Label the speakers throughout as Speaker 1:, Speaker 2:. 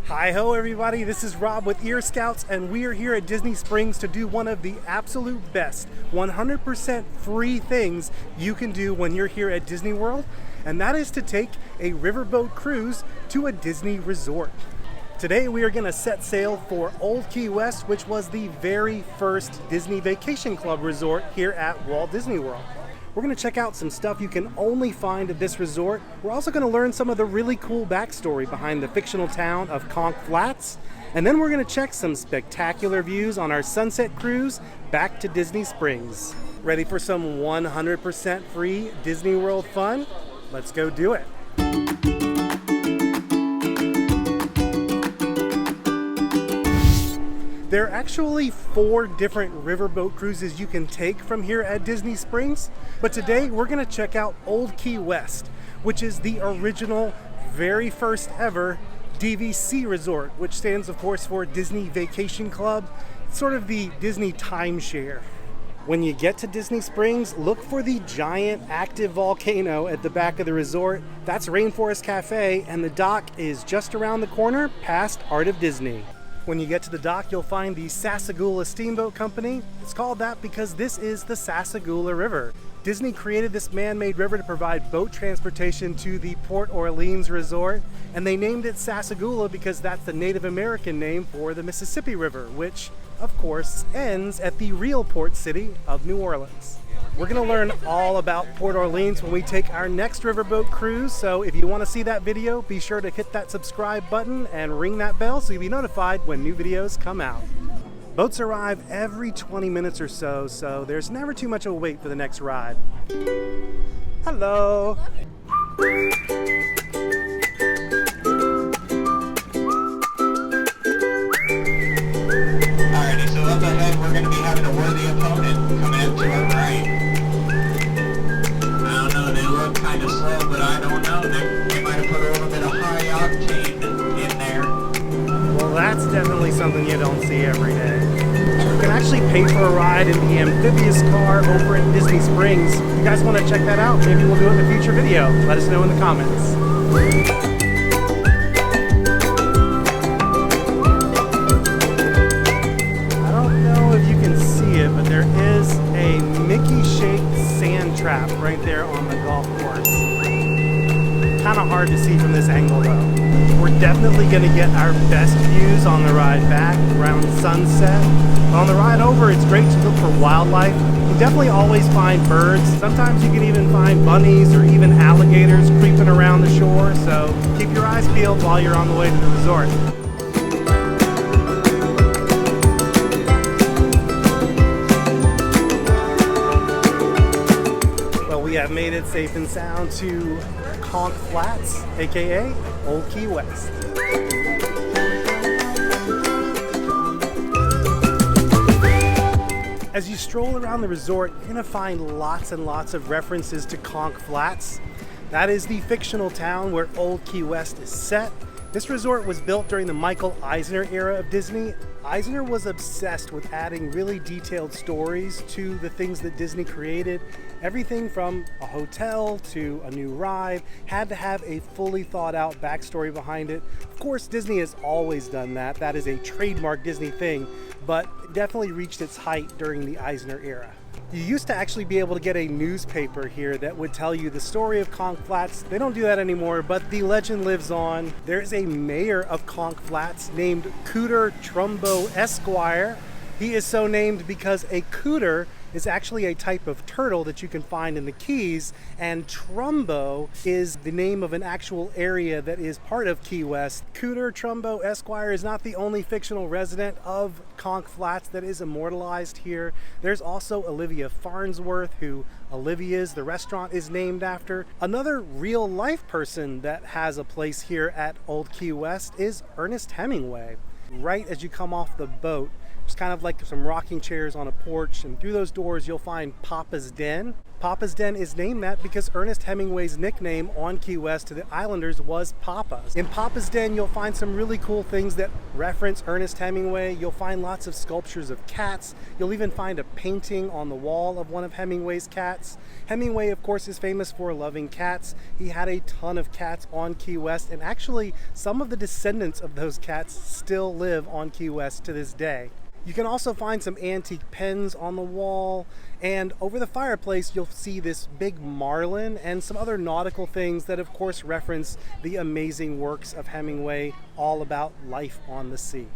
Speaker 1: Hi-ho everybody, this is Rob with Ear Scouts and we are here at Disney Springs to do one of the absolute best 100% free things you can do when you're here at Disney World, and that is to take a riverboat cruise to a Disney resort. Today we are going to set sail for Old Key West, which was the very first Disney Vacation Club resort here at Walt Disney World. We're going to check out some stuff you can only find at this resort. We're also going to learn some of the really cool backstory behind the fictional town of Conch Flats. And then we're going to check some spectacular views on our sunset cruise back to Disney Springs. Ready for some 100% free Disney World fun? Let's go do it. There are actually 4 different riverboat cruises you can take from here at Disney Springs, but today we're going to check out Old Key West, which is the original, very first ever DVC resort, which stands of course for Disney Vacation Club. It's sort of the Disney timeshare. When you get to Disney Springs, look for the giant active volcano at the back of the resort. That's Rainforest Cafe, and the dock is just around the corner past Art of Disney. When you get to the dock, you'll find the Sassagoula Steamboat Company. It's called that because this is the Sassagoula River. Disney created this man-made river to provide boat transportation to the Port Orleans resort, and they named it Sassagoula because that's the Native American name for the Mississippi River, which, of course, ends at the real port city of New Orleans. We're going to learn all about Port Orleans when we take our next riverboat cruise, so if you want to see that video, be sure to hit that subscribe button and ring that bell so you'll be notified when new videos come out. Boats arrive every 20 minutes or so, so there's never too much of a wait for the next ride. Hello!
Speaker 2: Alrighty, so up ahead we're going to be having a worthy opponent coming up to our right. I don't know, they look kind of slow, but I don't know. They might have put a little bit of high octane in there.
Speaker 1: Well, that's definitely something you don't see every day. You can actually pay for a ride in the amphibious car over at Disney Springs. If you guys want to check that out, maybe we'll do it in a future video. Let us know in the comments. I don't know if you can see it, but there is a Mickey-shaped sand trap right there on the golf course. Kind of hard to see from this angle though. We're definitely going to get our best views on the ride back around sunset. On the ride over, it's great to look for wildlife. You definitely always find birds. Sometimes you can even find bunnies or even alligators creeping around the shore, so keep your eyes peeled while you're on the way to the resort. Well, we have made it safe and sound to Conch Flats, aka Old Key West. As you stroll around the resort, you're going to find lots and lots of references to Conch Flats. That is the fictional town where Old Key West is set. This resort was built during the Michael Eisner era of Disney. Eisner was obsessed with adding really detailed stories to the things that Disney created. Everything from a hotel to a new ride had to have a fully thought out backstory behind it. Of course, Disney has always done that. That is a trademark Disney thing, but it definitely reached its height during the Eisner era. You used to actually be able to get a newspaper here that would tell you the story of Conch Flats. They don't do that anymore, but the legend lives on. There's a mayor of Conch Flats named Cooter Trumbo Esquire. He is so named because a cooter is actually a type of turtle that you can find in the Keys, and Trumbo is the name of an actual area that is part of Key West. Cooter Trumbo Esquire is not the only fictional resident of Conch Flats that is immortalized here. There's also Olivia Farnsworth, who Olivia's, the restaurant, is named after. Another real life person that has a place here at Old Key West is Ernest Hemingway. Right as you come off the boat, It's kind of like some rocking chairs on a porch, and through those doors you'll find Papa's Den. Papa's Den is named that because Ernest Hemingway's nickname on Key West to the islanders was Papa's. In Papa's Den you'll find some really cool things that reference Ernest Hemingway. You'll find lots of sculptures of cats. You'll even find a painting on the wall of one of Hemingway's cats. Hemingway, of course, is famous for loving cats. He had a ton of cats on Key West, and actually some of the descendants of those cats still live on Key West to this day. You can also find some antique pens on the wall, and over the fireplace you'll see this big marlin and some other nautical things that of course reference the amazing works of Hemingway, all about life on the sea.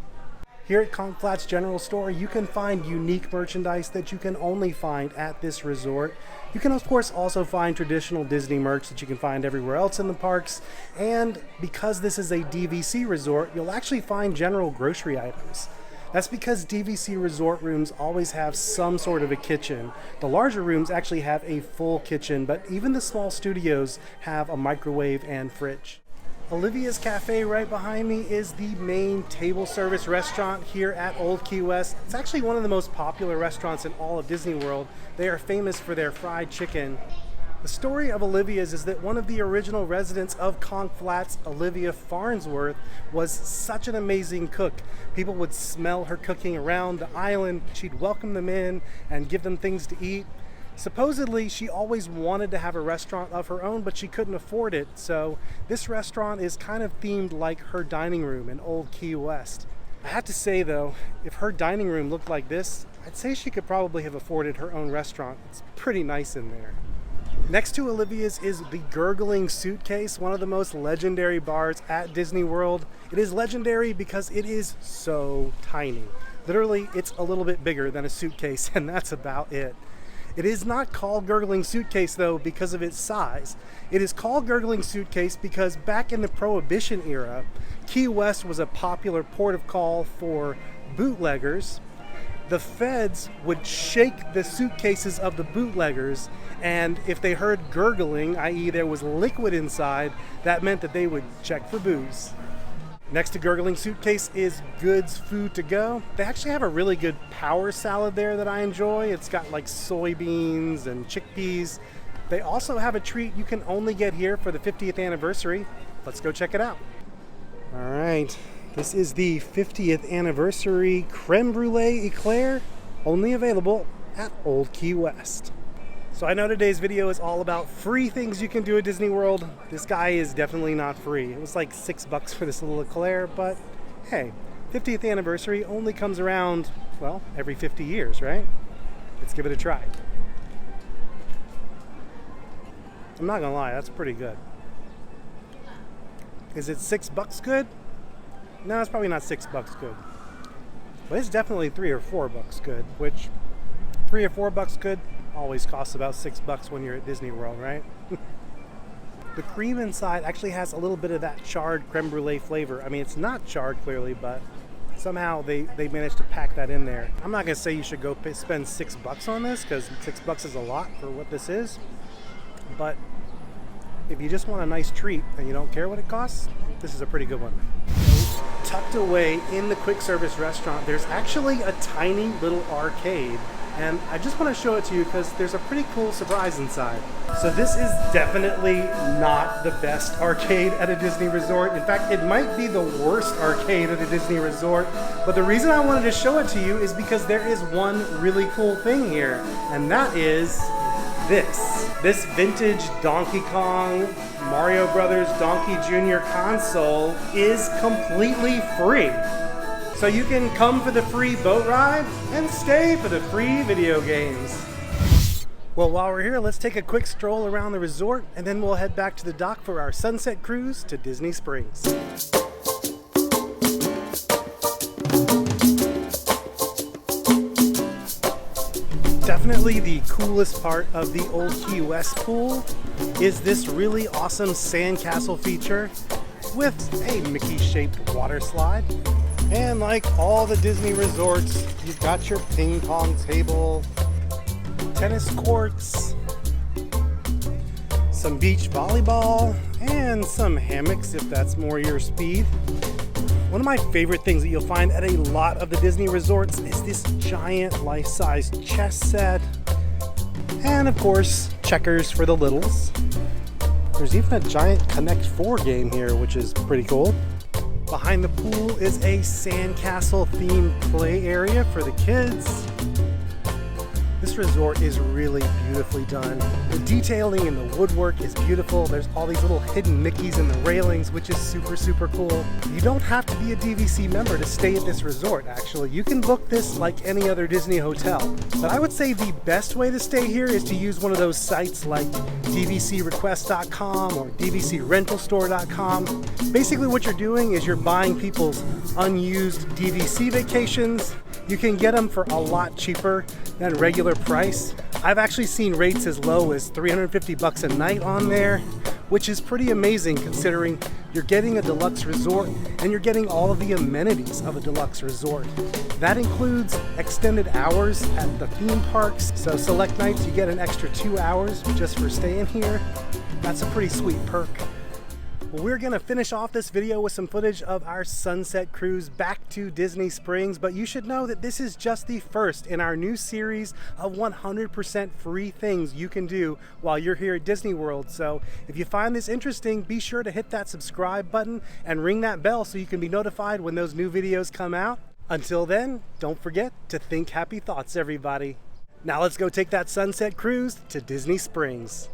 Speaker 1: Here at Conch Flats General Store you can find unique merchandise that you can only find at this resort. You can of course also find traditional Disney merch that you can find everywhere else in the parks, and because this is a DVC resort you'll actually find general grocery items. That's because DVC resort rooms always have some sort of a kitchen. The larger rooms actually have a full kitchen, but even the small studios have a microwave and fridge. Olivia's Cafe right behind me is the main table service restaurant here at Old Key West. It's actually one of the most popular restaurants in all of Disney World. They are famous for their fried chicken. The story of Olivia's is that one of the original residents of Conch Flats, Olivia Farnsworth, was such an amazing cook. People would smell her cooking around the island. She'd welcome them in and give them things to eat. Supposedly, she always wanted to have a restaurant of her own, but she couldn't afford it. So this restaurant is kind of themed like her dining room in Old Key West. I have to say though, if her dining room looked like this, I'd say she could probably have afforded her own restaurant. It's pretty nice in there. Next to Olivia's is the Gurgling Suitcase, one of the most legendary bars at Disney World. It is legendary because it is so tiny. Literally, it's a little bit bigger than a suitcase, and that's about it. It is not called Gurgling Suitcase though because of its size. It is called Gurgling Suitcase because back in the Prohibition era, Key West was a popular port of call for bootleggers. The feds would shake the suitcases of the bootleggers, and if they heard gurgling, i.e. there was liquid inside, that meant that they would check for booze. Next to Gurgling Suitcase is Goods Food to Go. They actually have a really good power salad there that I enjoy. It's got like soybeans and chickpeas. They also have a treat you can only get here for the 50th anniversary. Let's go check it out. All right. This is the 50th anniversary Creme Brulee Eclair, only available at Old Key West. So I know today's video is all about free things you can do at Disney World. This guy is definitely not free. It was like $6 for this little Eclair, but hey, 50th anniversary only comes around, well, every 50 years, right? Let's give it a try. I'm not gonna lie, that's pretty good. Is it $6 good? No, it's probably not $6 good. But it's definitely $3 or $4 good, which $3 or $4 good always costs about $6 when you're at Disney World, right? The cream inside actually has a little bit of that charred creme brulee flavor. I mean, it's not charred clearly, but somehow they managed to pack that in there. I'm not gonna say you should go spend $6 on this because $6 is a lot for what this is. But if you just want a nice treat and you don't care what it costs, this is a pretty good one. Tucked away in the quick service restaurant, there's actually a tiny little arcade, and I just want to show it to you because there's a pretty cool surprise inside. So this is definitely not the best arcade at a Disney resort. In fact, it might be the worst arcade at a Disney resort, but the reason I wanted to show it to you is because there is one really cool thing here, and that is this vintage Donkey Kong Mario Brothers Donkey Jr. console is completely free. So you can come for the free boat ride and stay for the free video games. Well, while we're here, let's take a quick stroll around the resort and then we'll head back to the dock for our sunset cruise to Disney Springs. Definitely the coolest part of the Old Key West pool is this really awesome sandcastle feature with a Mickey-shaped water slide. And like all the Disney resorts, you've got your ping pong table, tennis courts, some beach volleyball, and some hammocks if that's more your speed. One of my favorite things that you'll find at a lot of the Disney resorts is this giant life-size chess set. And of course, checkers for the littles. There's even a giant Connect 4 game here, which is pretty cool. Behind the pool is a sandcastle themed play area for the kids. This resort is really beautifully done. The detailing and the woodwork is beautiful. There's all these little hidden Mickeys in the railings, which is super, super cool. You don't have to be a DVC member to stay at this resort, actually. You can book this like any other Disney hotel. But I would say the best way to stay here is to use one of those sites like dvcrequest.com or dvcrentalstore.com. Basically what you're doing is you're buying people's unused DVC vacations. You can get them for a lot cheaper than regular price. I've actually seen rates as low as $350 a night on there, which is pretty amazing considering you're getting a deluxe resort and you're getting all of the amenities of a deluxe resort. That includes extended hours at the theme parks, so select nights you get an extra 2 hours just for staying here. That's a pretty sweet perk. Well, we're gonna finish off this video with some footage of our sunset cruise back to Disney Springs, but you should know that this is just the first in our new series of 100% free things you can do while you're here at Disney World. So if you find this interesting, be sure to hit that subscribe button and ring that bell so you can be notified when those new videos come out. Until then, don't forget to think happy thoughts, everybody. Now let's go take that sunset cruise to Disney Springs.